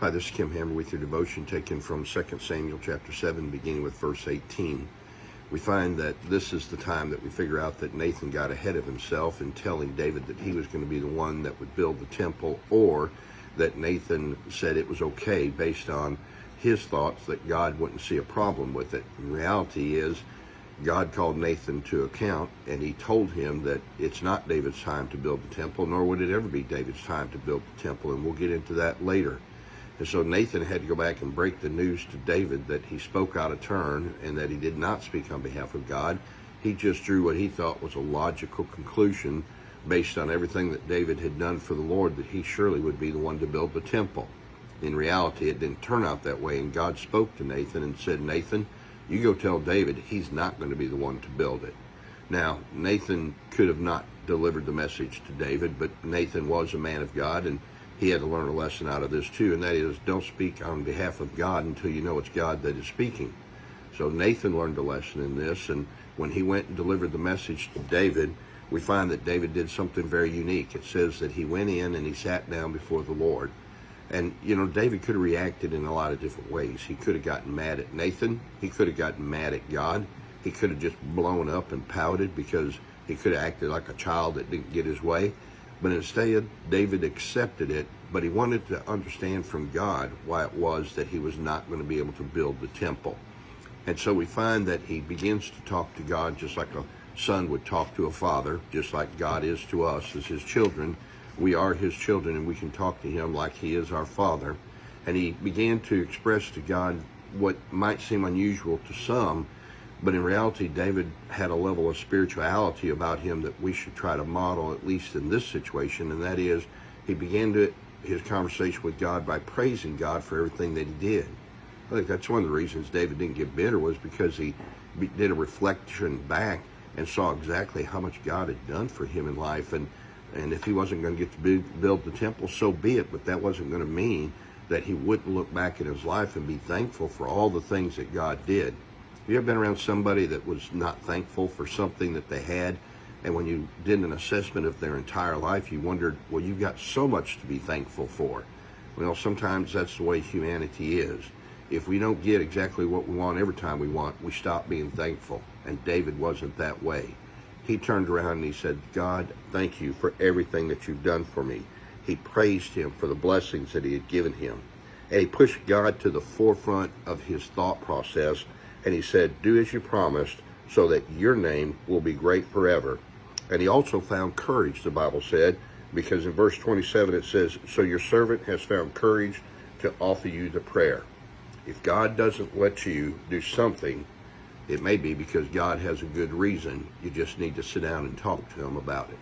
Hi, this is Kim Hammer with your devotion taken from 2 Samuel chapter 7, beginning with verse 18. We find that this is the time that we figure out that Nathan got ahead of himself in telling David that he was going to be the one that would build the temple, or that Nathan said it was okay based on his thoughts that God wouldn't see a problem with it. The reality is, God called Nathan to account, and he told him that it's not David's time to build the temple, nor would it ever be David's time to build the temple, and we'll get into that later. And so Nathan had to go back and break the news to David that he spoke out of turn and that he did not speak on behalf of God. He just drew what he thought was a logical conclusion based on everything that David had done for the Lord, that he surely would be the one to build the temple. In reality, it didn't turn out that way, and God spoke to Nathan and said, Nathan, you go tell David he's not going to be the one to build it. Now, Nathan could have not delivered the message to David, but Nathan was a man of God, and he had to learn a lesson out of this too, and that is, don't speak on behalf of God until you know it's God that is speaking. So Nathan learned a lesson in this, and when he went and delivered the message to David, we find that David did something very unique. It says that he went in and he sat down before the Lord. And, David could have reacted in a lot of different ways. He could have gotten mad at Nathan. He could have gotten mad at God. He could have just blown up and pouted because he could have acted like a child that didn't get his way. But instead, David accepted it, but he wanted to understand from God why it was that he was not going to be able to build the temple. And so we find that he begins to talk to God just like a son would talk to a father, just like God is to us as his children. We are his children, and we can talk to him like he is our father. And he began to express to God what might seem unusual to some, but in reality, David had a level of spirituality about him that we should try to model, at least in this situation, and that is, he began his conversation with God by praising God for everything that he did. I think that's one of the reasons David didn't get bitter, was because he did a reflection back and saw exactly how much God had done for him in life, and if he wasn't going to get to build the temple, so be it, but that wasn't going to mean that he wouldn't look back at his life and be thankful for all the things that God did. Have you ever been around somebody that was not thankful for something that they had, and when you did an assessment of their entire life, you wondered, well, you've got so much to be thankful for? Well, sometimes that's the way humanity is. If we don't get exactly what we want every time we want, we stop being thankful, and David wasn't that way. He turned around and he said, God, thank you for everything that you've done for me. He praised him for the blessings that he had given him, and he pushed God to the forefront of his thought process. And he said, do as you promised, so that your name will be great forever. And he also found courage, the Bible said, because in verse 27 it says, so your servant has found courage to offer you the prayer. If God doesn't let you do something, it may be because God has a good reason. You just need to sit down and talk to him about it.